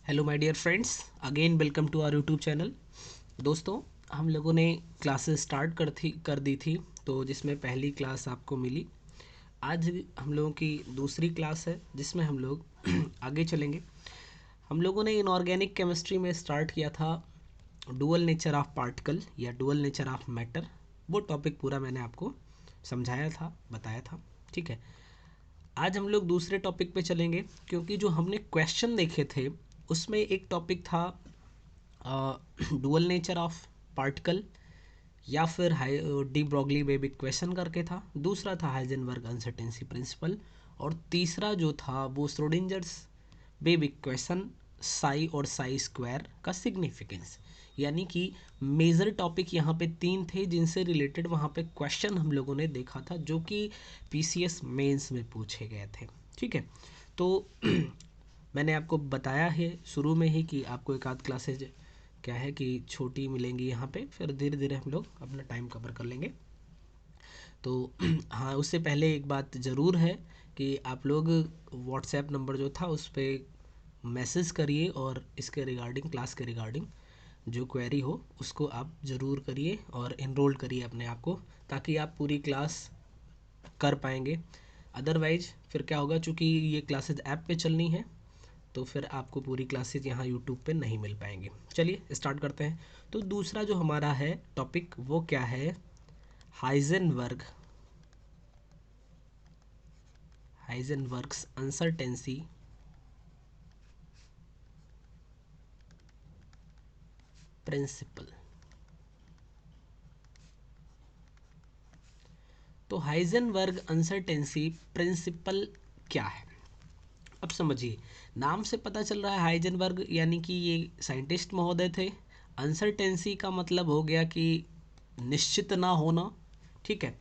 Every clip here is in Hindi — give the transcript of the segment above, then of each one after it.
Hello my dear friends, again welcome to our YouTube channel. दोस्तों, हम लोगों ने क्लासेस स्टार्ट कर दी थी, तो जिसमें पहली क्लास आपको मिली। आज हम लोगों की दूसरी क्लास है जिसमें हम लोग आगे चलेंगे। हम लोगों ने इनऑर्गेनिक केमिस्ट्री में स्टार्ट किया था डुअल नेचर ऑफ पार्टिकल या डुअल नेचर ऑफ मैटर। वो टॉपिक पूरा मैंने आपको समझाया था, बताया था। ठीक है, आज हम लोग दूसरे टॉपिक पे चलेंगे, क्योंकि जो हमने क्वेश्चन देखे थे उसमें एक टॉपिक था डुअल नेचर ऑफ पार्टिकल या फिर डी ब्रॉगली वेव इक्वेशन करके था। दूसरा था हाइजेनबर्ग अनसर्टेंसी प्रिंसिपल, और तीसरा जो था वो श्रोडिंजर्स वेव इक्वेशन साई और साई स्क्वायर का सिग्निफिकेंस। यानी कि मेजर टॉपिक यहाँ पे तीन थे जिनसे रिलेटेड वहाँ पे क्वेश्चन हम लोगों ने देखा था, जो कि पीसीएस मेंस में पूछे गए थे। ठीक है, तो मैंने आपको बताया है शुरू में ही कि आपको एक आध क्लासेज क्या है कि छोटी मिलेंगी यहाँ पे, फिर धीरे धीरे हम लोग अपना टाइम कवर कर लेंगे। तो हाँ, उससे पहले एक बात ज़रूर है कि आप लोग व्हाट्सएप नंबर जो था उस पर मैसेज करिए, और इसके रिगार्डिंग, क्लास के रिगार्डिंग जो क्वेरी हो उसको आप ज़रूर करिए और इनरोल करिए अपने आप को, ताकि आप पूरी क्लास कर पाएंगे। अदरवाइज फिर क्या होगा, चूँकि ये क्लासेज ऐप पे चलनी है तो फिर आपको पूरी क्लासेज यहाँ यूट्यूब पे नहीं मिल पाएंगे। चलिए स्टार्ट करते हैं। तो दूसरा जो हमारा है टॉपिक वो क्या है, हाइजेनबर्ग हाइजेनबर्ग्स अनसर्टेंसी प्रिंसिपल। तो हाइजेनबर्ग अनसर्टेंसी प्रिंसिपल क्या है, अब समझिए। नाम से पता चल रहा है हाइजेनबर्ग यानी कि ये साइंटिस्ट महोदय थे। अनसर्टेंसी का मतलब हो गया कि निश्चित ना होना। ठीक है,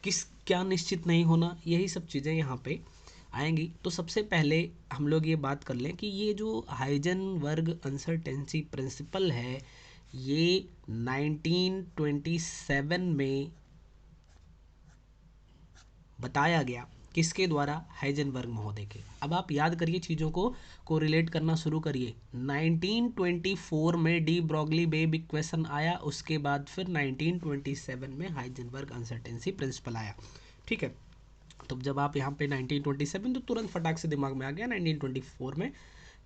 किस क्या निश्चित नहीं होना, यही सब चीज़ें यहाँ पे आएंगी। तो सबसे पहले हम लोग ये बात कर लें कि ये जो हाइजेनबर्ग अनसर्टेंसी प्रिंसिपल है, ये 1927 में बताया गया। किसके द्वारा? हाइजेनबर्ग महोदय के। अब आप याद करिए, चीज़ों को रिलेट करना शुरू करिए। 1924 में डी ब्रॉगली वेव इक्वेशन आया, उसके बाद फिर 1927 में हाइजेनबर्ग अनसर्टेंसी प्रिंसिपल आया। ठीक है, तो जब आप यहाँ पे 1927, तो तुरंत फटाक से दिमाग में आ गया 1924 में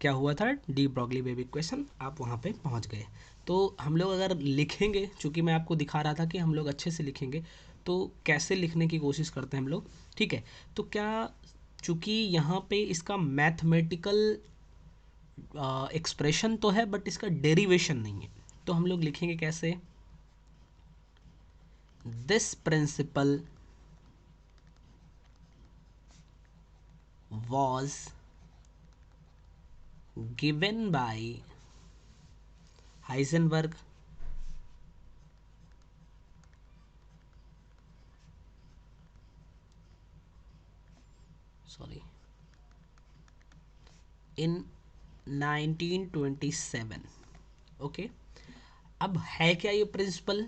क्या हुआ था, डी ब्रॉगली वेव इक्वेशन, आप वहाँ पे पहुँच गए। तो हम लोग अगर लिखेंगे, चूँकि मैं आपको दिखा रहा था कि हम लोग अच्छे से लिखेंगे, तो कैसे लिखने की कोशिश करते हैं हम लोग। ठीक है, तो क्या, चूँकि यहाँ पे इसका मैथमेटिकल एक्सप्रेशन तो है बट इसका डेरिवेशन नहीं है, तो हम लोग लिखेंगे कैसे, this principle was given by Heisenberg sorry in 1927। Okay, अब है क्या ये प्रिंसिपल,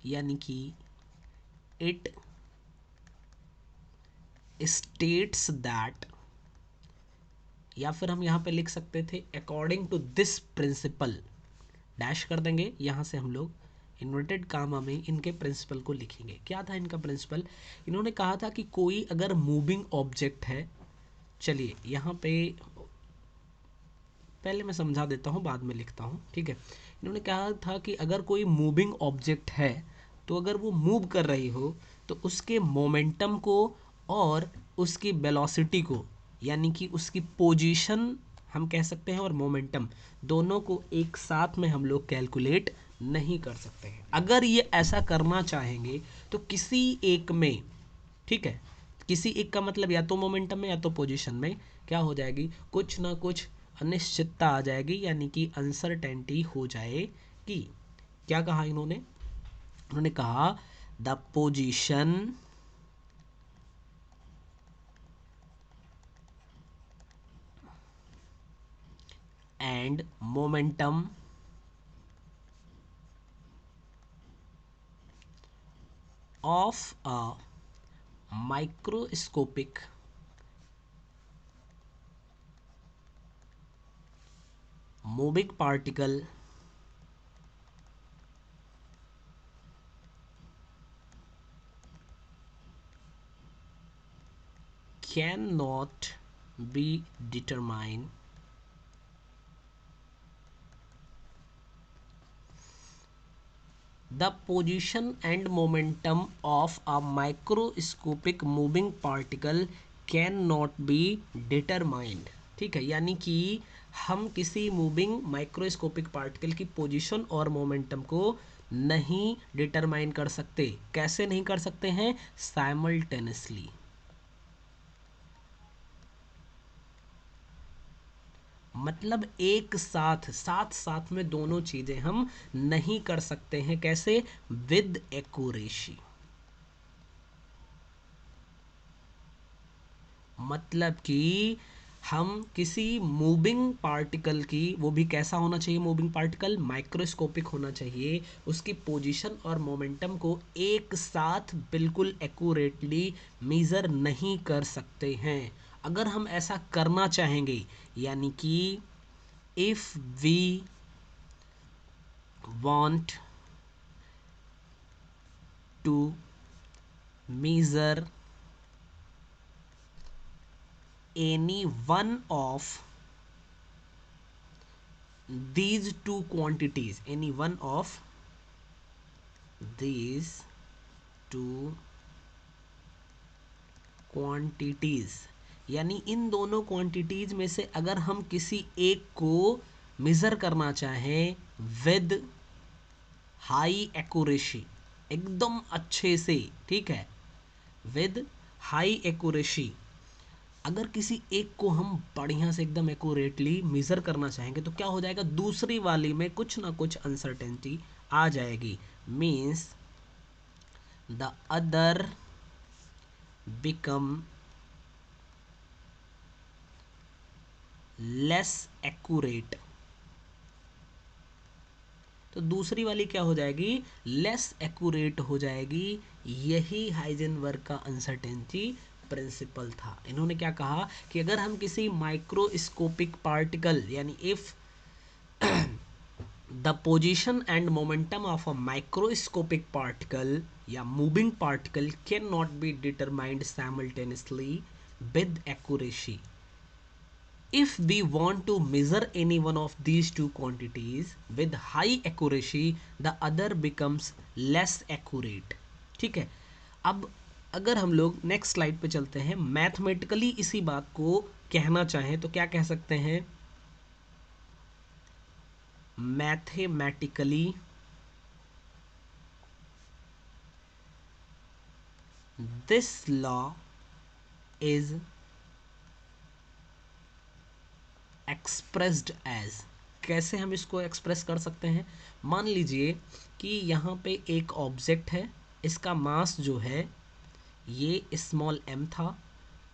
यानी कि इट स्टेट्स दैट, या फिर हम यहाँ पे लिख सकते थे according to this principle, dash कर देंगे यहाँ से हम लोग इन्वर्टेड कामा में इनके प्रिंसिपल को लिखेंगे। क्या था इनका प्रिंसिपल? इन्होंने कहा था कि कोई अगर मूविंग ऑब्जेक्ट है, चलिए यहाँ पे पहले मैं समझा देता हूँ, बाद में लिखता हूँ। ठीक है, इन्होंने कहा था कि अगर कोई मूविंग ऑब्जेक्ट है, तो अगर वो मूव कर रही हो तो उसके मोमेंटम को और उसकी वेलोसिटी को, यानी कि उसकी पोजीशन हम कह सकते हैं और मोमेंटम, दोनों को एक साथ में हम लोग कैलकुलेट नहीं कर सकते हैं। अगर ये ऐसा करना चाहेंगे तो किसी एक में, ठीक है, किसी एक का मतलब या तो मोमेंटम में या तो पोजीशन में क्या हो जाएगी, कुछ ना कुछ अनिश्चितता आ जाएगी, यानी कि अनसर्टेनिटी हो जाएगी। क्या कहा इन्होंने? उन्होंने कहा the position and momentum of a microscopic moving particle cannot be determined the position and momentum of a microscopic moving particle cannot be determined। ठीक है, यानी कि हम किसी मूविंग माइक्रोस्कोपिक पार्टिकल की पोजीशन और मोमेंटम को नहीं डिटरमाइन कर सकते। कैसे नहीं कर सकते हैं? साइमल्टेनियसली, मतलब एक साथ साथ साथ में दोनों चीजें हम नहीं कर सकते हैं। कैसे? विद एक्यूरेसी, मतलब कि हम किसी मूविंग पार्टिकल की, वो भी कैसा होना चाहिए मूविंग पार्टिकल? माइक्रोस्कोपिक होना चाहिए। उसकी पोजीशन और मोमेंटम को एक साथ बिल्कुल एक्यूरेटली मेजर नहीं कर सकते हैं। अगर हम ऐसा करना चाहेंगे, यानी कि if we want to measure any one of these two quantities, any one of these two quantities, यानी इन दोनों क्वांटिटीज में से अगर हम किसी एक को मेजर करना चाहें विद हाई एक्यूरेसी, एकदम अच्छे से, ठीक है, विद हाई एक्यूरेसी, अगर किसी एक को हम बढ़िया से एकदम एक्यूरेटली मेजर करना चाहेंगे तो क्या हो जाएगा? दूसरी वाली में कुछ ना कुछ अनसर्टेनिटी आ जाएगी। Means the other become less accurate, तो दूसरी वाली क्या हो जाएगी? लेस एक्यूरेट हो जाएगी। यही हाइजेनबर्ग का अनसर्टेनिटी प्रिंसिपल था। इन्होंने क्या कहा कि अगर हम किसी माइक्रोस्कोपिक पार्टिकल, यानी if the position and momentum of a microscopic particle या moving particle can not be determined simultaneously with accuracy, if we want to measure any one of these two quantities with high accuracy, the other becomes less accurate। ठीक है, अब अगर हम लोग नेक्स्ट स्लाइड पे चलते हैं, मैथमेटिकली इसी बात को कहना चाहें तो क्या कह सकते हैं? Mathematically this law is expressed as, कैसे हम इसको एक्सप्रेस कर सकते हैं? मान लीजिए कि यहाँ पे एक ऑब्जेक्ट है, इसका मास जो है ये स्मॉल m था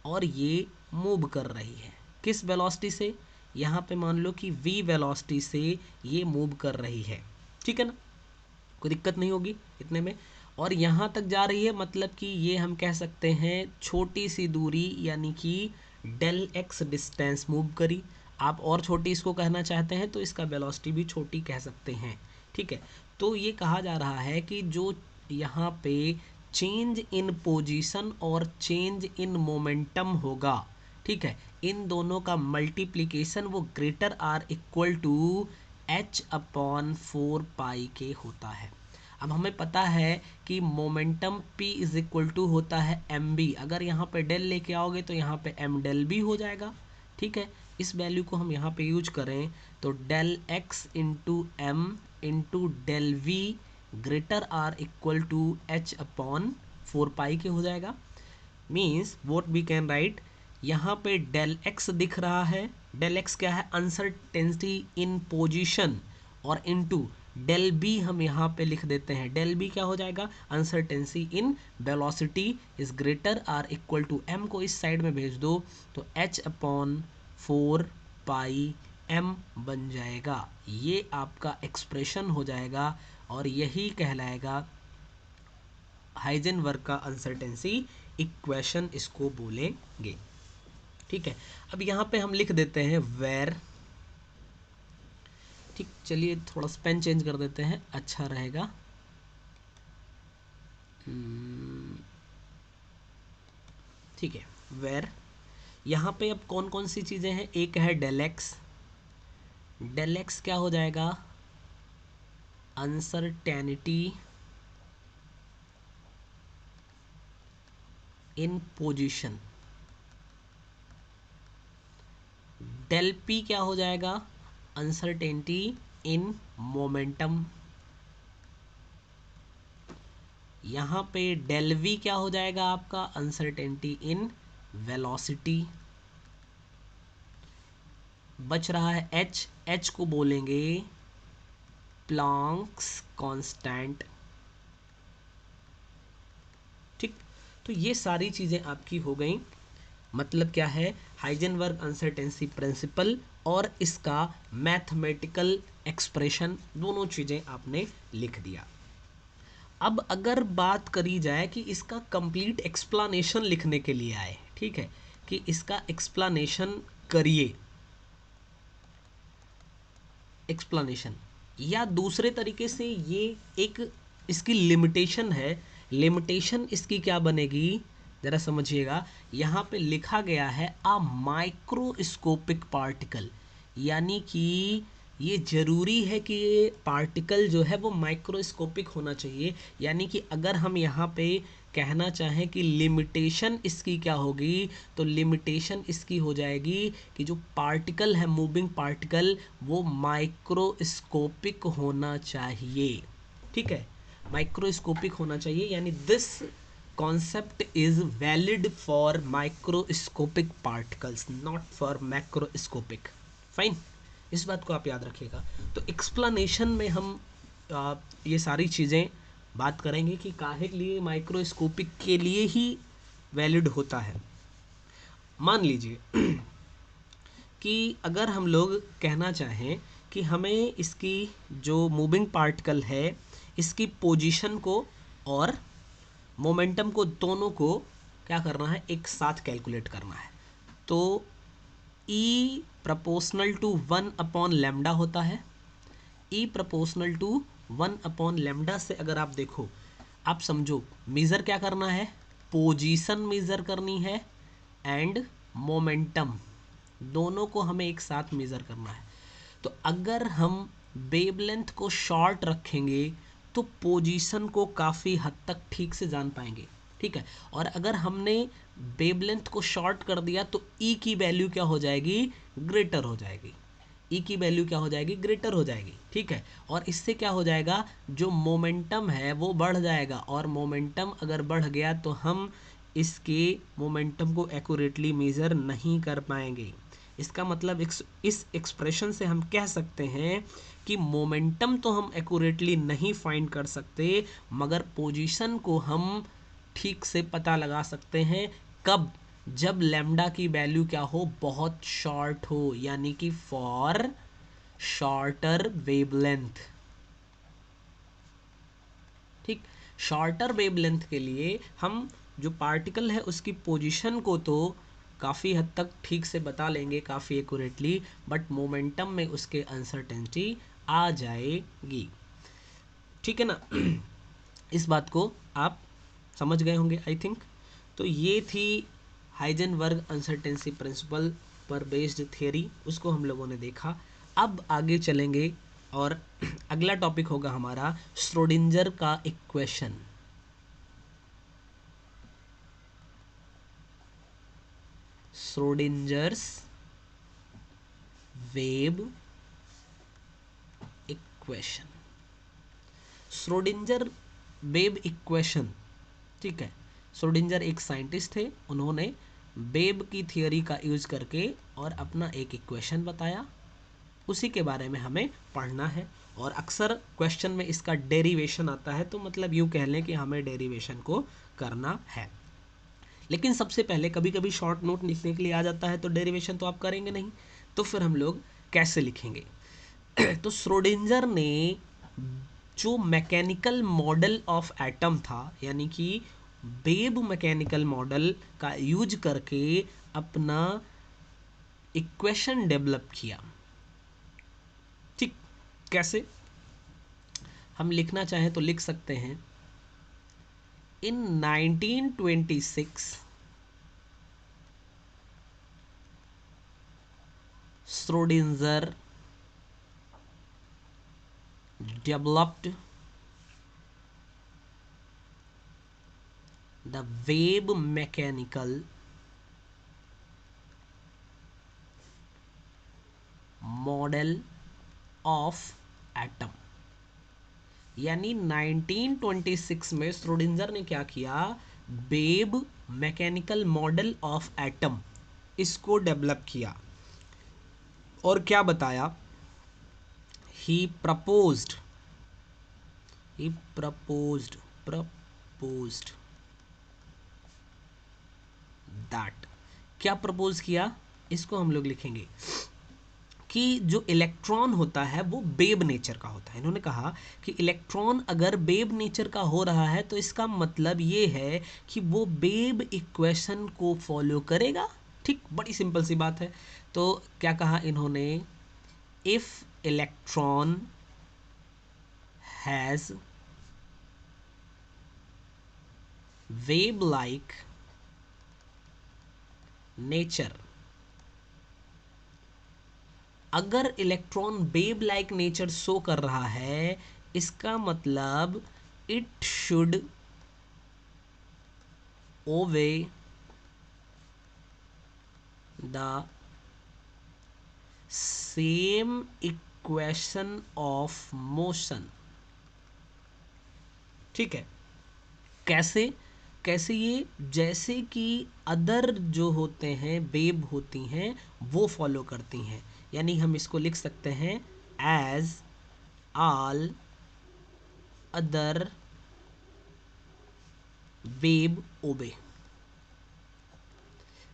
और ये मूव कर रही है किस वेलोसिटी से? यहाँ पे मान लो कि v वेलोसिटी से ये मूव कर रही है, ठीक है ना, कोई दिक्कत नहीं होगी इतने में। और यहाँ तक जा रही है, मतलब कि ये हम कह सकते हैं छोटी सी दूरी, यानी कि डेल एक्स डिस्टेंस मूव करी। आप और छोटी इसको कहना चाहते हैं तो इसका वेलोसिटी भी छोटी कह सकते हैं, ठीक है। तो ये कहा जा रहा है कि जो यहाँ पे चेंज इन पोजीशन और चेंज इन मोमेंटम होगा, ठीक है, इन दोनों का मल्टीप्लिकेशन वो greater or equal to h upon 4 के होता है। अब हमें पता है कि momentum p is equal to होता है mb, अगर यहाँ पे डेल लेके आओगे तो यहाँ पे m डेल b हो जाएगा, ठीक है। इस वैल्यू को हम यहाँ पे यूज करें तो del x into M into del V greater or equal to h upon 4 के हो जाएगा। Means what we can write, यहाँ पे डेल x दिख रहा है, डेल x क्या है? अनसर्टेनिटी इन पोजीशन, और इनटू डेल बी हम यहाँ पे लिख देते हैं, डेल बी क्या हो जाएगा? Uncertainty in velocity is greater or equal to m को इस साइड में भेज दो तो h अपॉन 4 m बन जाएगा। ये आपका एक्सप्रेशन हो जाएगा और यही कहलाएगा हाइजेनबर्ग का अनसर्टेनिटी इक्वेशन, इसको बोलेंगे, ठीक है। अब यहाँ पे हम लिख देते हैं वेर ठीक, चलिए थोड़ा सा पेन चेंज कर देते हैं, अच्छा रहेगा। ठीक है, वेर यहाँ पे अब कौन कौन सी चीज़ें हैं, एक है डेल एक्स। डेल एक्स क्या हो जाएगा, uncertainty in position. Del P क्या हो जाएगा, अनसर्टेनिटी इन मोमेंटम। यहाँ पे डेल वी क्या हो जाएगा आपका, अनसर्टेनिटी इन वेलोसिटी। बच रहा है एच, एच को बोलेंगे प्लैंक्स कांस्टेंट। ठीक, तो ये सारी चीज़ें आपकी हो गई। मतलब क्या है, हाइजेनबर्ग अनसर्टेनिटी प्रिंसिपल और इसका मैथमेटिकल एक्सप्रेशन, दोनों चीज़ें आपने लिख दिया। अब अगर बात करी जाए कि इसका कंप्लीट एक्सप्लेनेशन लिखने के लिए आए, ठीक है, कि इसका एक्सप्लेनेशन करिए, एक्सप्लेनेशन, या दूसरे तरीके से ये एक इसकी लिमिटेशन है। लिमिटेशन इसकी क्या बनेगी, ज़रा समझिएगा। यहाँ पे लिखा गया है अ माइक्रोस्कोपिक पार्टिकल, यानी कि ये ज़रूरी है कि ये पार्टिकल जो है वो माइक्रोस्कोपिक होना चाहिए। यानी कि अगर हम यहाँ पे कहना चाहें कि लिमिटेशन इसकी क्या होगी, तो लिमिटेशन इसकी हो जाएगी कि जो पार्टिकल है, मूविंग पार्टिकल, वो माइक्रोस्कोपिक होना चाहिए। ठीक है, माइक्रोस्कोपिक होना चाहिए, यानी this concept is valid for microscopic particles, not for macroscopic. Fine, इस बात को आप याद रखिएगा। तो एक्सप्लेनेशन में हम ये सारी चीज़ें बात करेंगे कि काहे के लिए माइक्रोस्कोपिक के लिए ही वैलिड होता है। मान लीजिए कि अगर हम लोग कहना चाहें कि हमें इसकी जो मूविंग पार्टिकल है, इसकी पोजीशन को और मोमेंटम को, दोनों को क्या करना है, एक साथ कैलकुलेट करना है। तो E प्रोपोर्शनल टू 1/λ होता है। E प्रोपोर्शनल टू 1/λ से अगर आप देखो, आप समझो मेज़र क्या करना है, पोजीशन मेज़र करनी है एंड मोमेंटम, दोनों को हमें एक साथ मेज़र करना है। तो अगर हम वेवलेंथ को शॉर्ट रखेंगे तो पोजीशन को काफ़ी हद तक ठीक से जान पाएंगे। ठीक है, और अगर हमने वेवलेंथ को शॉर्ट कर दिया तो ई की वैल्यू क्या हो जाएगी, ग्रेटर हो जाएगी। ई की वैल्यू क्या हो जाएगी, ग्रेटर हो जाएगी। ठीक है, और इससे क्या हो जाएगा, जो मोमेंटम है वो बढ़ जाएगा, और मोमेंटम अगर बढ़ गया तो हम इसके मोमेंटम को एक्यूरेटली मेज़र नहीं कर पाएंगे। इसका मतलब इस एक्सप्रेशन से हम कह सकते हैं कि मोमेंटम तो हम एक्यूरेटली नहीं फाइंड कर सकते, मगर पोजीशन को हम ठीक से पता लगा सकते हैं। कब, जब लैम्डा की वैल्यू क्या हो, बहुत शॉर्ट हो, यानी कि फॉर शॉर्टर वेवलेंथ। ठीक, शॉर्टर वेवलेंथ के लिए हम जो पार्टिकल है उसकी पोजीशन को तो काफ़ी हद तक ठीक से बता लेंगे, काफ़ी एक्यूरेटली, बट मोमेंटम में उसके अनसर्टेनिटी आ जाएगी। ठीक है ना। इस बात को आप समझ गए होंगे आई थिंक। तो ये थी हाइजेनबर्ग अनसर्टेनिटी प्रिंसिपल पर बेस्ड थियरी, उसको हम लोगों ने देखा। अब आगे चलेंगे और अगला टॉपिक होगा हमारा श्रोडिंजर का equation. Schrodinger's wave equation, Schrodinger wave equation. ठीक है, श्रोडिंजर एक साइंटिस्ट थे, उन्होंने वेव की थियरी का यूज करके और अपना एक इक्वेशन बताया, उसी के बारे में हमें पढ़ना है। और अक्सर क्वेश्चन में इसका डेरिवेशन आता है, तो मतलब यूँ कह लें कि हमें डेरिवेशन को करना है। लेकिन सबसे पहले कभी कभी शॉर्ट नोट लिखने के लिए आ जाता है, तो डेरिवेशन तो आप करेंगे नहीं, तो फिर हम लोग कैसे लिखेंगे। तो श्रोडिंजर ने जो मैकेनिकल मॉडल ऑफ एटम था, यानी कि वेव मैकेनिकल मॉडल का यूज करके अपना इक्वेशन डेवलप किया। ठीक, कैसे हम लिखना चाहें तो लिख सकते हैं, इन 1926 Schrödinger developed the wave mechanical model of atom। यानी 1926 में श्रोडिंगर ने क्या किया, wave mechanical model of atom इसको डेवलप किया और क्या बताया, ही प्रपोज्ड दैट, क्या प्रपोज किया, इसको हम लोग लिखेंगे कि जो इलेक्ट्रॉन होता है वो वेव नेचर का होता है। इन्होंने कहा कि इलेक्ट्रॉन अगर वेव नेचर का हो रहा है तो इसका मतलब ये है कि वो वेव इक्वेशन को फॉलो करेगा। ठीक, बड़ी सिंपल सी बात है। तो क्या कहा इन्होंने, if electron has wave like nature, अगर electron wave like nature show कर रहा है इसका मतलब it should obey the same equation of motion. ठीक है, कैसे कैसे ये, जैसे कि अदर जो होते हैं वेव होती हैं वो फॉलो करती हैं। यानी हम इसको लिख सकते हैं एज ऑल अदर वेव ओबे।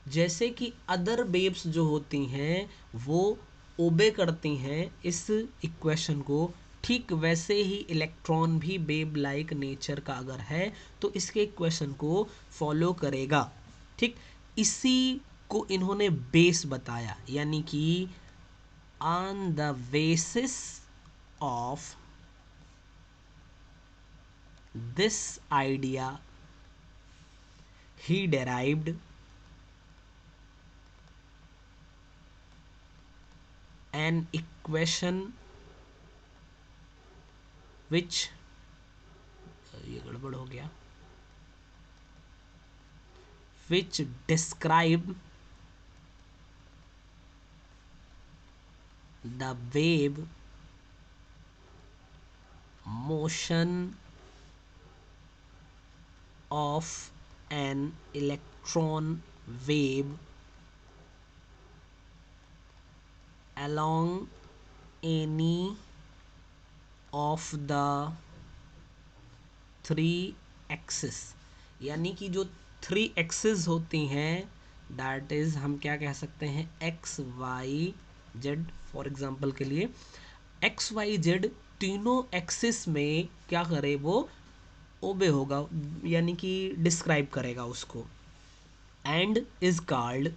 जैसे कि अदर वेव्स जो होती हैं वो ओबे करती हैं इस इक्वेशन को, ठीक वैसे ही इलेक्ट्रॉन भी वेव लाइक नेचर का अगर है तो इसके इक्वेशन को फॉलो करेगा। ठीक, इसी को इन्होंने बेस बताया, यानी कि on the basis of this idea he derived an equation which, ये गड़बड़ हो गया, which describe the wave motion of an electron wave along any of the three axis. यानी कि जो थ्री एक्सिस होती हैं दैट इज हम क्या कह सकते हैं, X Y Z. For example के लिए एक्स वाई जेड तीनों एक्सिस में क्या करे, वो ओबे होगा, यानी कि डिस्क्राइब करेगा उसको। And is called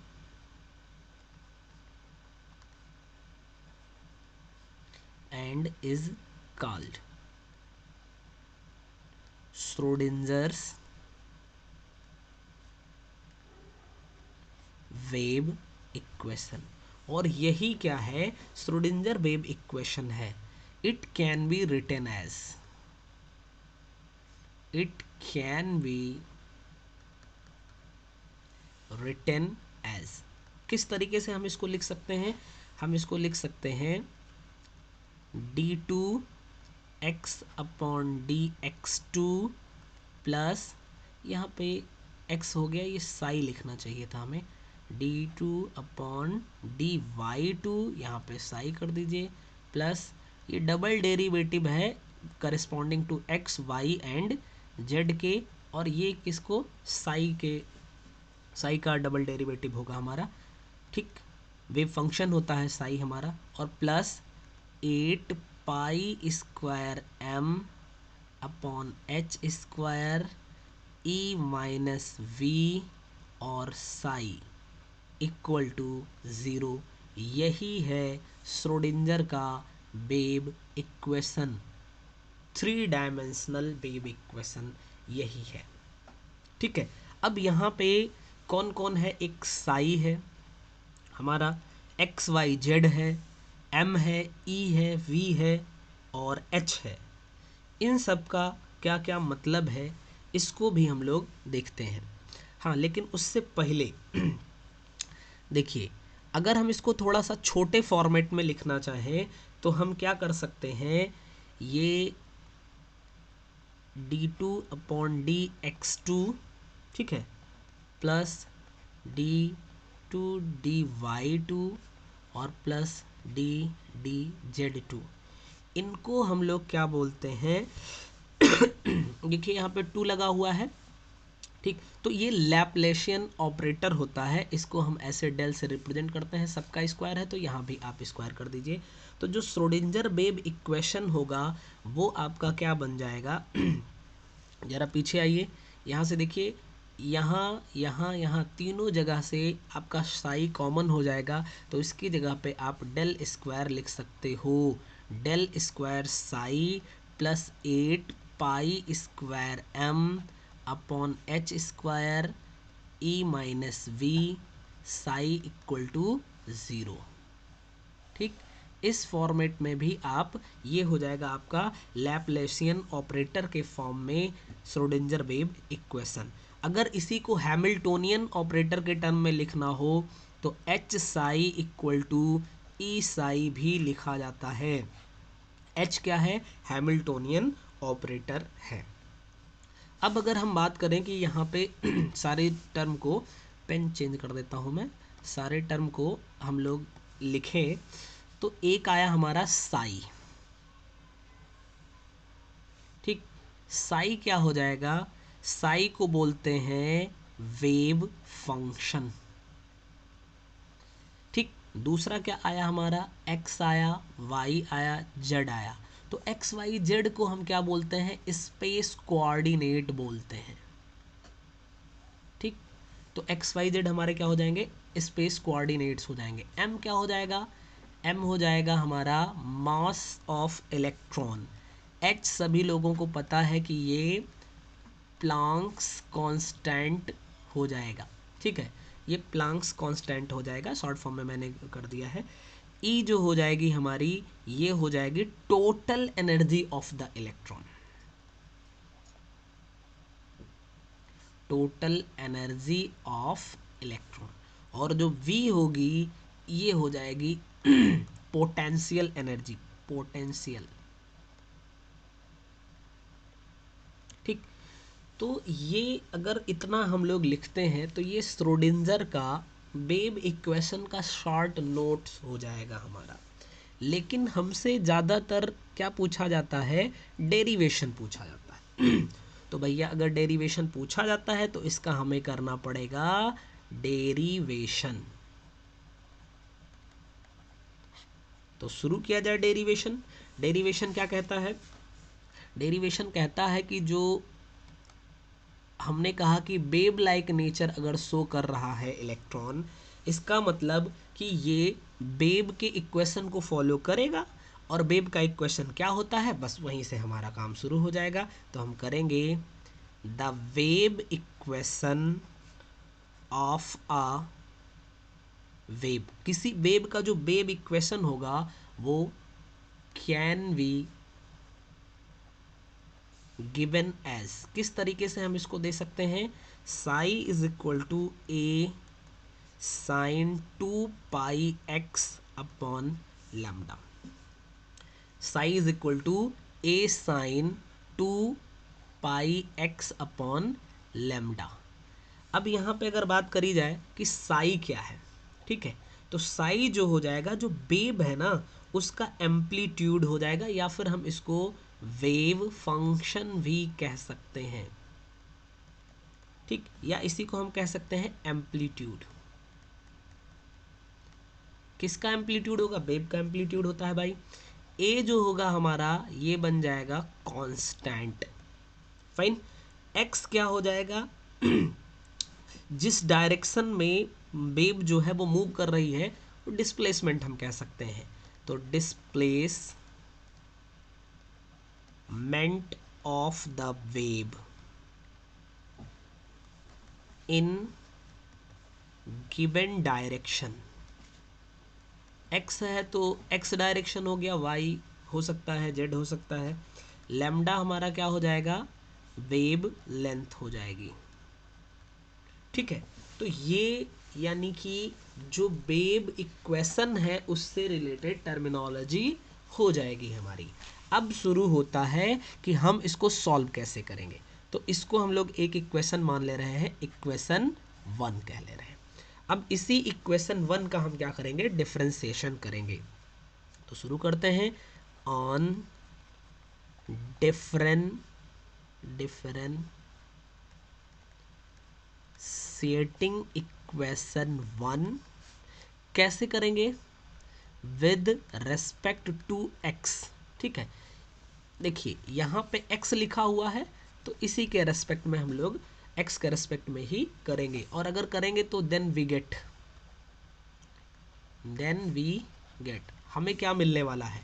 Schrodinger's wave equation. और यही क्या है, श्रोडिंजर वेव इक्वेशन है। It can be written as, it can be written as, किस तरीके से हम इसको लिख सकते हैं, हम इसको लिख सकते हैं d2 x upon dx2 plus, यहाँ पे x हो गया, ये साई लिखना चाहिए था हमें, d2 अपॉन dy2, यहाँ पे साई कर दीजिए, प्लस ये डबल डेरिवेटिव है corresponding to x y and z के, और ये किसको, साई का डबल डेरिवेटिव होगा हमारा। ठीक, वेव फंक्शन होता है साई हमारा, और plus 8 pi square m upon H square E minus V और साई इक्वल टू 0। यही है श्रोडिंगर का wave equation, 3 dimensional wave equation यही है। ठीक है, अब यहाँ पे कौन कौन है, एक साई है हमारा, एक्स वाई जेड है, एम है, ई है, वी है और एच है। इन सब का क्या क्या मतलब है इसको भी हम लोग देखते हैं। हाँ, लेकिन उससे पहले देखिए, अगर हम इसको थोड़ा सा छोटे फॉर्मेट में लिखना चाहें तो हम क्या कर सकते हैं, ये d2/dx2, ठीक है, प्लस d2/dy2 और प्लस d/dz2, इनको हम लोग क्या बोलते हैं देखिए यहाँ पे 2 लगा हुआ है, ठीक, तो ये लैप्लेशियन ऑपरेटर होता है, इसको हम ऐसे डेल से रिप्रेजेंट करते हैं, सबका स्क्वायर है तो यहाँ भी आप स्क्वायर कर दीजिए। तो जो श्रोडिंजर वेव इक्वेशन होगा वो आपका क्या बन जाएगा जरा पीछे आइए, यहाँ से देखिए, यहाँ यहाँ यहाँ तीनों जगह से आपका साई कॉमन हो जाएगा, तो इसकी जगह पे आप डेल स्क्वायर लिख सकते हो, del square psi plus 8 pi square M upon H square E minus V psi equal to 0। ठीक, इस फॉर्मेट में भी आप, ये हो जाएगा आपका लैप्लेशियन ऑपरेटर के फॉर्म में श्रोडिंजर वेव इक्वेशन। अगर इसी को हैमिल्टोनियन ऑपरेटर के टर्म में लिखना हो तो एच साई इक्वल टू ई साई भी लिखा जाता है। एच क्या है, हैमिल्टोनियन ऑपरेटर है। अब अगर हम बात करें कि यहाँ पे सारे टर्म को, पेन चेंज कर देता हूँ मैं, सारे टर्म को हम लोग लिखें तो एक आया हमारा साई, ठीक, साई क्या हो जाएगा, साई को बोलते हैं वेव फंक्शन। ठीक, दूसरा क्या आया हमारा, एक्स आया, वाई आया, जेड आया, तो एक्स वाई जेड को हम क्या बोलते हैं, स्पेस कोऑर्डिनेट बोलते हैं। ठीक, तो एक्स वाई जेड हमारे क्या हो जाएंगे, स्पेस कोऑर्डिनेट्स हो जाएंगे। एम क्या हो जाएगा, एम हो जाएगा हमारा मास ऑफ इलेक्ट्रॉन। एच सभी लोगों को पता है कि ये प्लांक्स कांस्टेंट हो जाएगा, ठीक है, ये प्लांक्स कांस्टेंट हो जाएगा, शॉर्ट फॉर्म में मैंने कर दिया है। ई जो हो जाएगी हमारी, ये हो जाएगी total energy of the electron, total energy of electron. और जो V होगी ये हो जाएगी पोटेंशियल एनर्जी, पोटेंशियल। ठीक, तो ये अगर इतना हम लोग लिखते हैं तो ये श्रोडिंजर का वेव इक्वेशन का शॉर्ट नोट्स हो जाएगा हमारा। लेकिन हमसे ज़्यादातर क्या पूछा जाता है, डेरिवेशन पूछा जाता है तो भैया अगर डेरिवेशन पूछा जाता है तो इसका हमें करना पड़ेगा डेरिवेशन। तो शुरू किया जाए डेरिवेशन। डेरिवेशन क्या कहता है, डेरिवेशन कहता है कि जो हमने कहा कि वेव लाइक नेचर अगर शो कर रहा है इलेक्ट्रॉन, इसका मतलब कि ये वेव के इक्वेशन को फॉलो करेगा। और वेव का इक्वेशन क्या होता है, बस वहीं से हमारा काम शुरू हो जाएगा। तो हम करेंगे the wave equation of a wave, किसी वेव का जो वेव इक्वेशन होगा वो कैन बी गिवन एज, किस तरीके से हम इसको दे सकते हैं, psi is equal to A sine 2 pi X upon lambda, psi is equal to A sine 2 pi X upon lambda. अब यहाँ पे अगर बात करी जाए कि साई क्या है, ठीक है, तो साई जो हो जाएगा, जो वेव है ना उसका एम्पलीट्यूड हो जाएगा, या फिर हम इसको वेव फंक्शन भी कह सकते हैं। ठीक, या इसी को हम कह सकते हैं एम्पलीट्यूड। किसका एम्पलीट्यूड होगा, वेव का एम्पलीट्यूड होता है भाई। ए जो होगा हमारा ये बन जाएगा कांस्टेंट, फाइन। एक्स क्या हो जाएगा जिस डायरेक्शन में वेव जो है वो मूव कर रही है वो डिस्प्लेसमेंट हम कह सकते हैं। तो displacement meant of the wave in given direction. X है तो एक्स डायरेक्शन हो गया, वाई हो सकता है, जेड हो सकता है। लैम्डा हमारा क्या हो जाएगा, वेव लेंथ हो जाएगी। ठीक है, तो ये यानी कि जो वेव इक्वेशन है उससे रिलेटेड टर्मिनोलॉजी हो जाएगी हमारी। अब शुरू होता है कि हम इसको सॉल्व कैसे करेंगे। तो इसको हम लोग एक इक्वेशन मान ले रहे हैं, इक्वेशन 1 कह ले रहे हैं। अब इसी इक्वेशन 1 का हम क्या करेंगे, डिफरेंशिएशन करेंगे। तो शुरू करते हैं, ऑन डिफरेंशिएटिंग इक्वेशन 1 कैसे करेंगे, विद रेस्पेक्ट टू एक्स। ठीक है, देखिए यहाँ पे x लिखा हुआ है तो इसी के रेस्पेक्ट में हम लोग x के रेस्पेक्ट में ही करेंगे। और अगर करेंगे तो देन वी गेट हमें क्या मिलने वाला है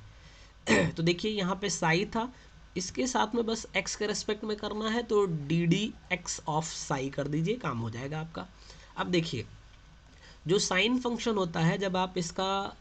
तो देखिए यहाँ पे साई था, इसके साथ में बस x के रेस्पेक्ट में करना है तो D D X of Sai कर दीजिए, काम हो जाएगा आपका। अब देखिए जो साइन फंक्शन होता है, जब आप इसका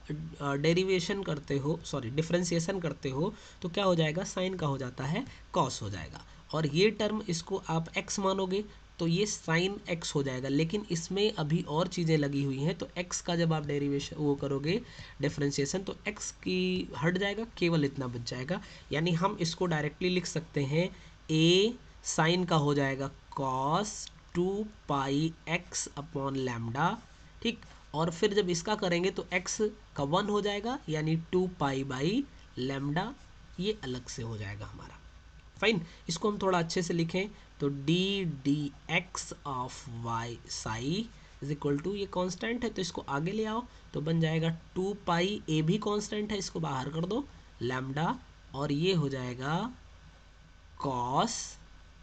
डेरिवेशन करते हो, सॉरी डिफरेंशिएशन करते हो, तो क्या हो जाएगा, साइन का हो जाता है कॉस हो जाएगा। और ये टर्म इसको आप x मानोगे तो ये साइन x हो जाएगा। लेकिन इसमें अभी और चीज़ें लगी हुई हैं, तो x का जब आप डेरिवेशन वो करोगे डिफरेंशिएशन तो x की हट जाएगा, केवल इतना बच जाएगा। यानी हम इसको डायरेक्टली लिख सकते हैं, a साइन का हो जाएगा cos 2 pi x upon lambda. ठीक, और फिर जब इसका करेंगे तो x का 1 हो जाएगा, यानी 2 पाई बाई लैम्डा, ये अलग से हो जाएगा हमारा। फाइन, इसको हम थोड़ा अच्छे से लिखें तो D D X of Y psi is equal to, ये कांस्टेंट है तो इसको आगे ले आओ तो बन जाएगा 2 पाई, ए भी कांस्टेंट है इसको बाहर कर दो, लैम्डा, और ये हो जाएगा cos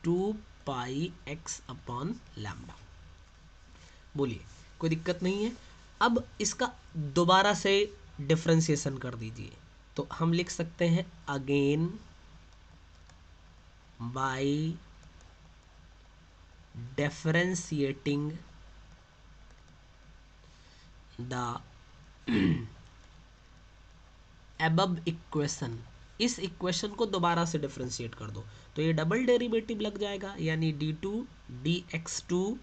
2 pi X upon lambda. बोलिए, कोई दिक्कत नहीं है। अब इसका दोबारा से डिफरेंशिएशन कर दीजिए, तो हम लिख सकते हैं again by differentiating the above equation. इस इक्वेशन को दोबारा से डिफरेंशिएट कर दो तो ये डबल डेरिवेटिव लग जाएगा, यानी d2 dx2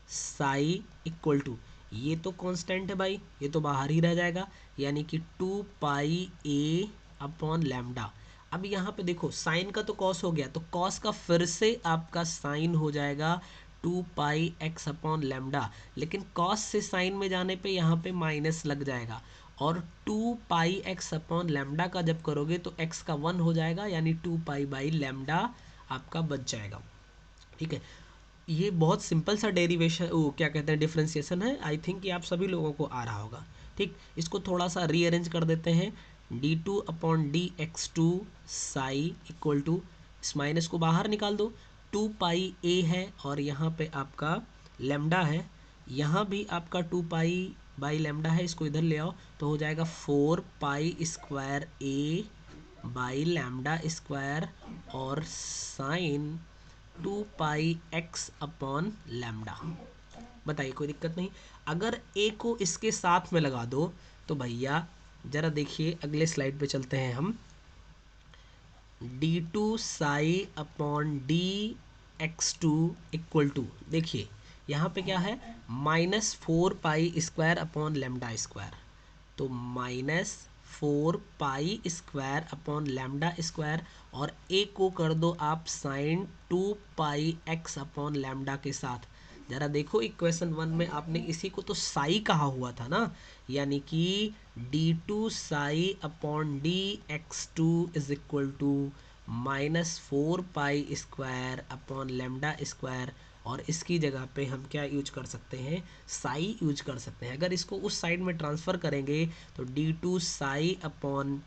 Sai equal to, ये तो कांस्टेंट है भाई, ये तो बाहर ही रह जाएगा, यानी कि 2 पाई a अपॉन लैम्डा। अब यहाँ पे देखो साइन का तो कॉस हो गया, तो कॉस का फिर से आपका साइन हो जाएगा 2 पाई x अपॉन लैम्डा। लेकिन कॉस से साइन में जाने पे यहाँ पे माइनस लग जाएगा, और 2 पाई x अपॉन लैम्डा का जब करोगे तो x का 1 हो जाएगा, यानी 2 पाई बाई लैम्डा आपका बच जाएगा। ठीक है, ये बहुत सिंपल सा डेरिवेशन, वो क्या कहते हैं, डिफरेंशिएशन है। आई थिंक ये आप सभी लोगों को आ रहा होगा। ठीक, इसको थोड़ा सा रीअरेंज कर देते हैं, d2 upon D X two psi equal to, इस माइनस को बाहर निकाल दो, 2 पाई a है और यहाँ पे आपका लैम्डा है, यहाँ भी आपका 2 पाई बाई लैम्डा है, इसको इधर ले आओ तो हो जाएगा 4 pi square a by lambda square, और sign 2 pi x upon lambda. बताइए, कोई दिक्कत नहीं। अगर a को इसके साथ में लगा दो तो भैया जरा देखिए, अगले स्लाइड पे चलते हैं हम, d2 psi upon D X two equal to, देखिए यहाँ पे क्या है, -4 pi square upon lambda square, तो -4 pi square upon lambda square, और a को कर दो आप sine 2 pi x upon lambda के साथ। जरा देखो इक्वेशन 1 में आपने इसी को तो साई कहा हुआ था ना, यानी कि d2 psi upon D X two is equal to -4 pi square upon lambda square, और इसकी जगह पे हम क्या यूज कर सकते हैं, साई यूज कर सकते हैं। अगर इसको उस साइड में ट्रांसफ़र करेंगे तो d2 psi upon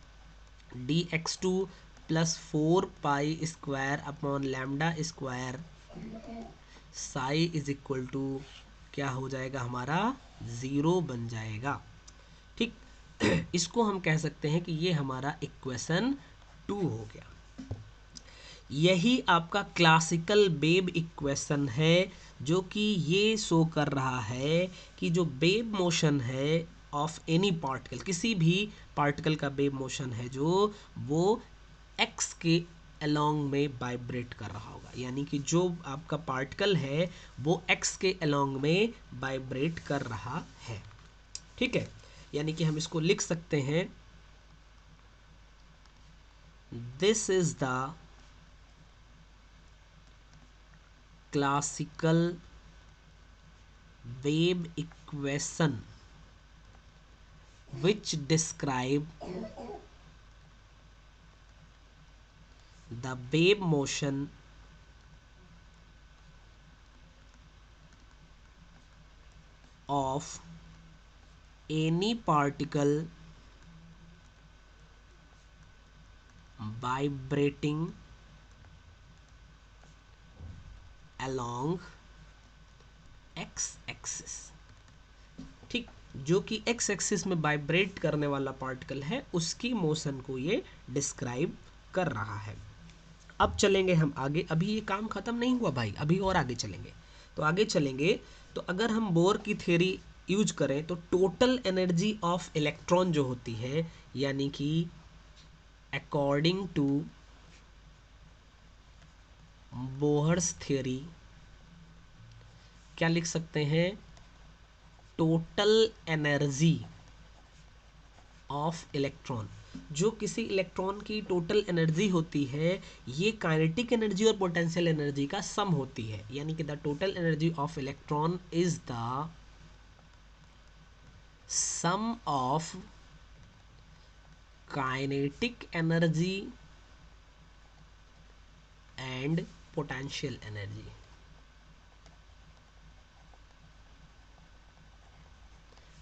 D X two plus 4 pi square upon lambda square psi is equal to क्या हो जाएगा हमारा, 0 बन जाएगा। ठीक, इसको हम कह सकते हैं कि ये हमारा इक्वेशन 2 हो गया। यही आपका क्लासिकल वेव इक्वेशन है, जो कि ये शो कर रहा है कि जो वेव मोशन है ऑफ एनी पार्टिकल, किसी भी पार्टिकल का वेव मोशन है जो वो एक्स के अलोंग में वाइब्रेट कर रहा होगा, यानी कि जो आपका पार्टिकल है वो एक्स के अलोंग में वाइब्रेट कर रहा है। ठीक है, यानी कि हम इसको लिख सकते हैं, this is the classical wave equation which describe the wave motion of any particle vibrating along x axis. ठीक, जो कि एक्स एक्सिस में वाइब्रेट करने वाला पार्टिकल है उसकी मोशन को ये डिस्क्राइब कर रहा है। अब चलेंगे हम आगे, अभी ये काम खत्म नहीं हुआ भाई, अभी और आगे चलेंगे। तो आगे चलेंगे तो अगर हम बोर की थ्योरी यूज करें तो टोटल एनर्जी ऑफ इलेक्ट्रॉन जो होती है, यानी कि अकॉर्डिंग टू बोहर्स थ्योरी क्या लिख सकते हैं, टोटल एनर्जी ऑफ इलेक्ट्रॉन, जो किसी इलेक्ट्रॉन की टोटल एनर्जी होती है ये काइनेटिक एनर्जी और पोटेंशियल एनर्जी का सम होती है, यानी कि the total energy of electron is the sum of kinetic energy and potential energy.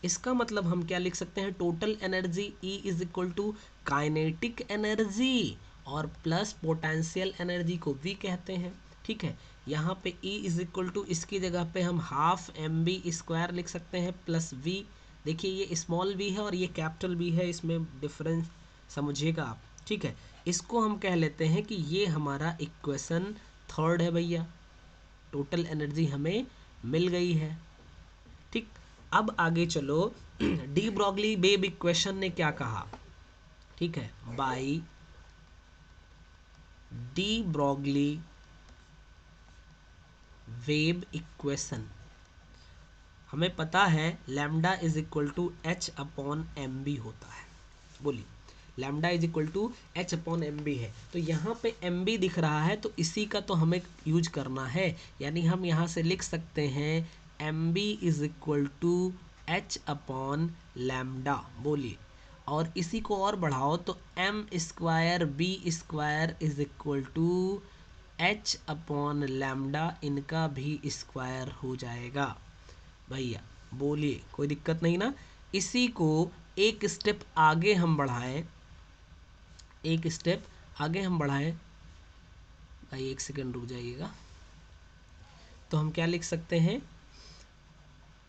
इसका मतलब हम क्या लिख सकते हैं, total energy E is equal to kinetic energy और प्लस पोटेंशियल एनर्जी को V कहते हैं। ठीक है, यहाँ पे E इज इक्वल टू, इसकी जगह पे हम हाफ mv² लिख सकते हैं प्लस V। देखिए ये स्मॉल v है और ये कैपिटल V है, इसमें डिफरेंस समझिएगा आप। ठीक है, इसको हम कह लेते हैं कि ये हमारा इक्वेशन थर्ड है भैया, टोटल एनर्जी हमें मिल गई है। ठीक, अब आगे चलो, डी ब्रॉगली वेव इक्वेशन ने क्या कहा। ठीक है, by de Broglie wave equation हमें पता है lambda is equal to H upon M B होता है। बोलिए, lambda is equal to H upon M B है, तो यहाँ पे एम बी दिख रहा है तो इसी का तो हमें यूज करना है, यानी हम यहाँ से लिख सकते हैं M B is equal to H upon lambda. बोलिए, और इसी को और बढ़ाओ तो M square B square is equal to H upon lambda, इनका भी स्क्वायर हो जाएगा भैया। बोलिए, कोई दिक्कत नहीं ना। इसी को एक स्टेप आगे हम बढ़ाएं, एक स्टेप आगे हम बढ़ाएं भाई, एक सेकंड रुक जाइएगा। तो हम क्या लिख सकते हैं,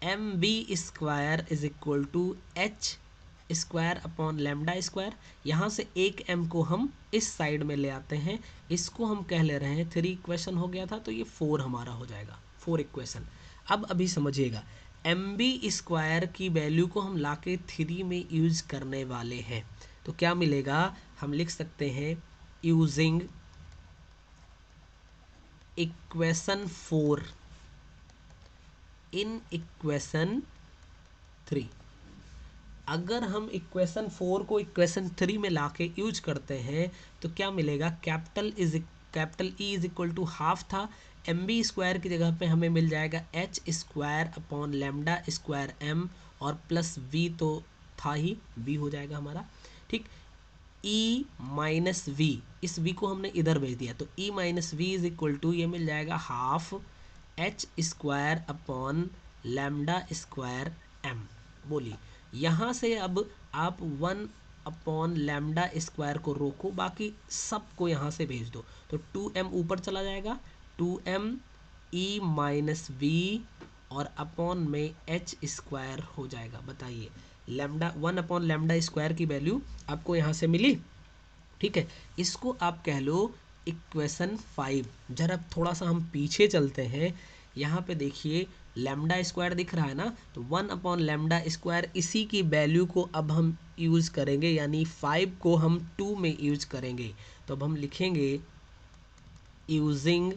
M B square is equal to H square upon lambda square. यहाँ से एक m को हम इस साइड में ले आते हैं, इसको हम कह ले रहे हैं 3 इक्वेशन हो गया था, तो ये 4 हमारा हो जाएगा, 4 इक्वेशन। अब अभी समझिएगा, एम बी स्क्वायर की वैल्यू को हम लाके 3 में यूज करने वाले हैं, तो क्या मिलेगा, हम लिख सकते हैं यूजिंग इक्वेशन 4 इन इक्वेशन 3। अगर हम इक्वेशन 4 को इक्वेशन 3 में लाके यूज करते हैं तो क्या मिलेगा, capital E is equal to half था, एम बी स्क्वायर की जगह पे हमें मिल जाएगा H square upon lambda square M, और प्लस V तो था ही, V हो जाएगा हमारा। ठीक, E माइनस V, इस V को हमने इधर भेज दिया, तो E minus V is equal to ये मिल जाएगा half H square upon lambda square M. बोलिए, यहाँ से अब आप 1 अपॉन लैम्डा स्क्वायर को रोको, बाकी सब को यहाँ से भेज दो, तो 2m ऊपर चला जाएगा, 2m E माइनस वी और अपॉन में एच स्क्वायर हो जाएगा। बताइए, लैम्डा 1 अपॉन लैम्डा स्क्वायर की वैल्यू आपको यहाँ से मिली। ठीक है, इसको आप कह लो इक्वेशन 5। जरा थोड़ा सा हम पीछे चलते हैं, यहाँ पे देखिए लैम्डा स्क्वायर दिख रहा है ना, तो 1 अपॉन लैम्डा स्क्वायर, इसी की वैल्यू को अब हम यूज़ करेंगे, यानी 5 को हम 2 में यूज़ करेंगे। तो अब हम लिखेंगे यूजिंग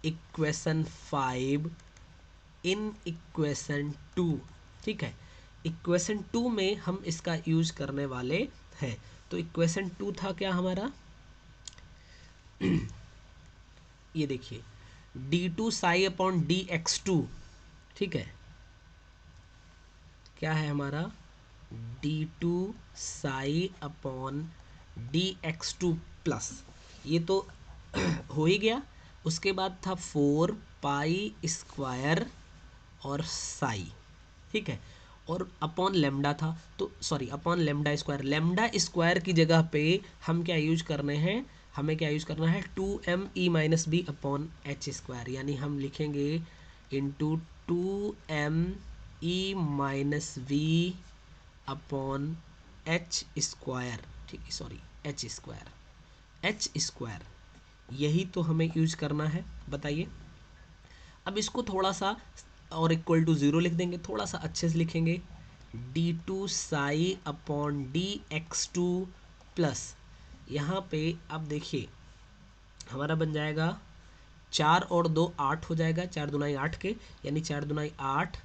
इक्वेशन 5 इन इक्वेशन 2। ठीक है, इक्वेशन 2 में हम इसका यूज करने वाले हैं। तो इक्वेशन 2 था क्या हमारा, ये देखिए d2 psi upon D X two. ठीक है, क्या है हमारा d2 psi upon D X two plus, ये तो हो ही गया। उसके बाद था 4 पाई स्क्वायर और साई। ठीक है, और अपॉन लेमडा था, तो sorry upon lambda square, lambda square की जगह पे हम क्या यूज करने हैं, हमें क्या यूज करना है 2m e minus B upon H square, यानी हम लिखेंगे into 2m e minus B upon H square. ठीक है, सॉरी एच स्क्वायर, यही तो हमें यूज करना है, बताइए। अब इसको थोड़ा सा और इक्वल टू 0 लिख देंगे, थोड़ा सा अच्छे से लिखेंगे d2 psi upon D X two plus, यहाँ पे अब देखिए हमारा बन जाएगा 4 और 2 8 हो जाएगा, 4 दूनाई 8 के, यानी 4 दूनाई 8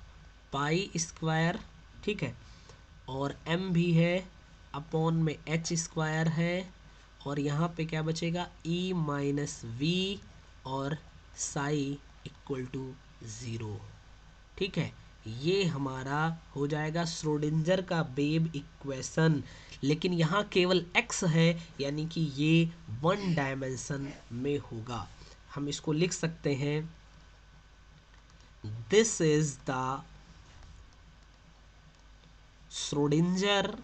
पाई स्क्वायर। ठीक है, और m भी है, अपॉन में h स्क्वायर है, और यहाँ पे क्या बचेगा e माइनस वी और साई इक्वल टू 0। ठीक है, ये हमारा हो जाएगा श्रोडिंजर का वेव इक्वेशन, लेकिन यहाँ केवल x है, यानी कि ये 1 डायमेंशन में होगा। हम इसको लिख सकते हैं this is the Schrödinger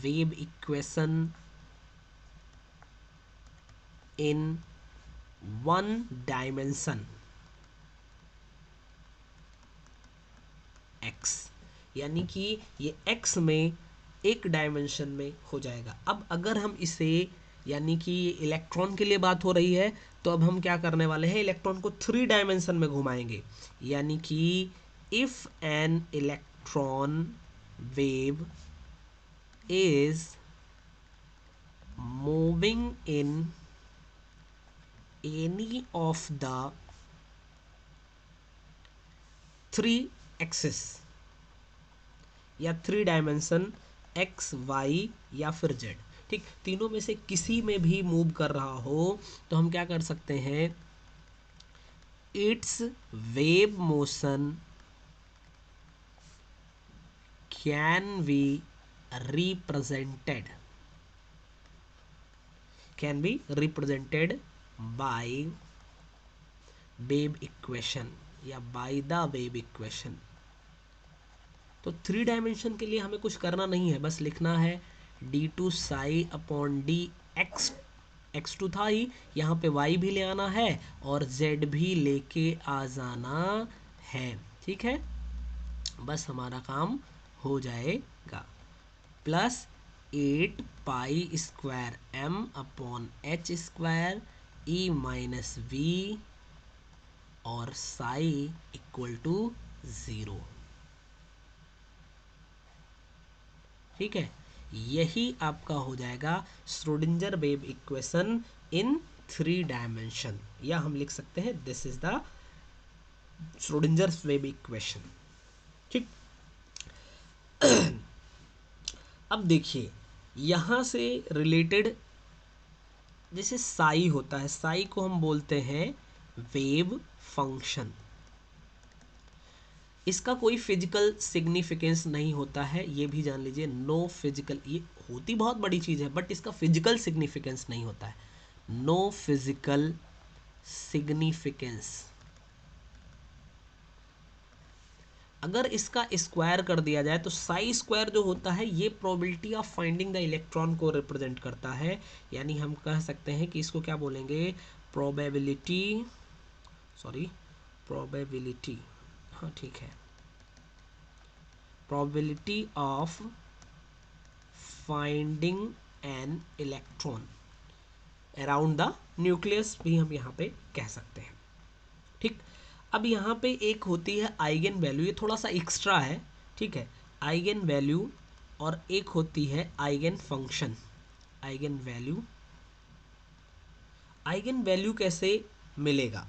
wave equation in 1 dimension x, यानी कि ये x में एक डायमेंशन में हो जाएगा। अब अगर हम इसे, यानी कि इलेक्ट्रॉन के लिए बात हो रही है, तो अब हम क्या करने वाले हैं, इलेक्ट्रॉन को 3 डायमेंशन में घुमाएंगे, यानी कि if an electron wave is moving in any of the 3 axis या 3 डायमेंशन x y या फिर z, ठीक, तीनों में से किसी में भी मूव कर रहा हो, तो हम क्या कर सकते हैं, it's wave motion can be represented by wave equation या बाय द वेव इक्वेशन। तो 3 डायमेंशन के लिए हमें कुछ करना नहीं है, बस लिखना है d2 psi upon D X two था ही, यहाँ पे y भी ले आना है और z भी लेके आ जाना है। ठीक है, बस हमारा काम हो जाएगा। Plus 8 pi square m upon H square E minus V और साई इक्वल टू 0। ठीक है, यही आपका हो जाएगा Schrödinger wave equation in 3 dimension, या हम लिख सकते हैं this is the Schrödinger wave equation. ठीक, अब देखिए यहां से रिलेटेड, जैसे साई होता है, साई को हम बोलते हैं वेव फंक्शन। इसका कोई फिजिकल सिग्निफिकेंस नहीं होता है, ये भी जान लीजिए, नो फिजिकल, ये होती बहुत बड़ी चीज़ है बट इसका फिजिकल सिग्निफिकेंस नहीं होता है, नो फिजिकल सिग्निफिकेंस। अगर इसका स्क्वायर कर दिया जाए तो साई स्क्वायर जो होता है ये probability of finding the electron को रिप्रेजेंट करता है, यानी हम कह सकते हैं कि इसको क्या बोलेंगे, प्रोबेबिलिटी, प्रोबेबिलिटी, हाँ ठीक है, probability of finding an electron, around the nucleus भी हम यहाँ पे कह सकते हैं। ठीक, अब यहाँ पे एक होती है आइगन वैल्यू, ये थोड़ा सा एक्स्ट्रा है, ठीक है, आइगन वैल्यू, और एक होती है eigen function. Eigen value, eigen value कैसे मिलेगा?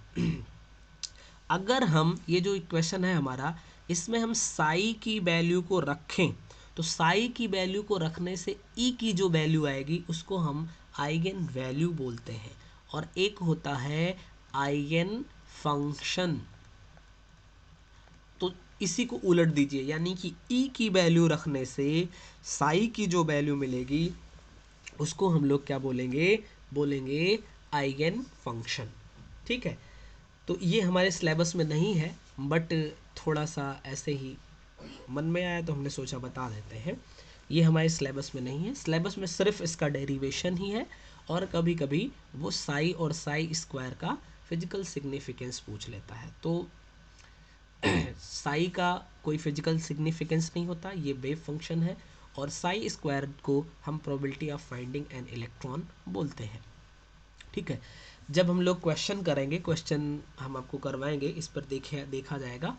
अगर हम ये जो इक्वेशन है हमारा, इसमें हम साई की वैल्यू को रखें, तो साई की वैल्यू को रखने से ई की जो वैल्यू आएगी उसको हम आइगन वैल्यू बोलते हैं। और एक होता है आइगन फंक्शन। तो इसी को उलट दीजिए, यानी कि ई की वैल्यू रखने से साई की जो वैल्यू मिलेगी उसको हम लोग क्या बोलेंगे? बोलेंगे आइगन फंक्शन। ठीक है, तो ये हमारे सिलेबस में नहीं है, बट थोड़ा सा ऐसे ही मन में आया तो हमने सोचा बता देते हैं। ये हमारे सिलेबस में नहीं है, सिलेबस में सिर्फ इसका डेरिवेशन ही है, और कभी कभी वो साई और साई स्क्वायर का फिजिकल सिग्निफिकेंस पूछ लेता है। तो साई का कोई फिजिकल सिग्निफिकेंस नहीं होता, ये वेव फंक्शन है, और साई स्क्वायर को हम probability of finding an electron बोलते हैं। ठीक है, जब हम लोग क्वेश्चन करेंगे, क्वेश्चन हम आपको करवाएंगे, इस पर देखा जाएगा।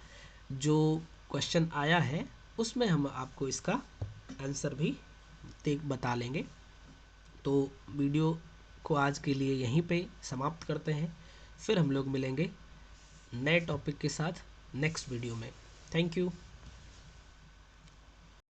जो क्वेश्चन आया है उसमें हम आपको इसका आंसर भी बता लेंगे। तो वीडियो को आज के लिए यहीं पे समाप्त करते हैं, फिर हम लोग मिलेंगे नए टॉपिक के साथ नेक्स्ट वीडियो में। Thank you.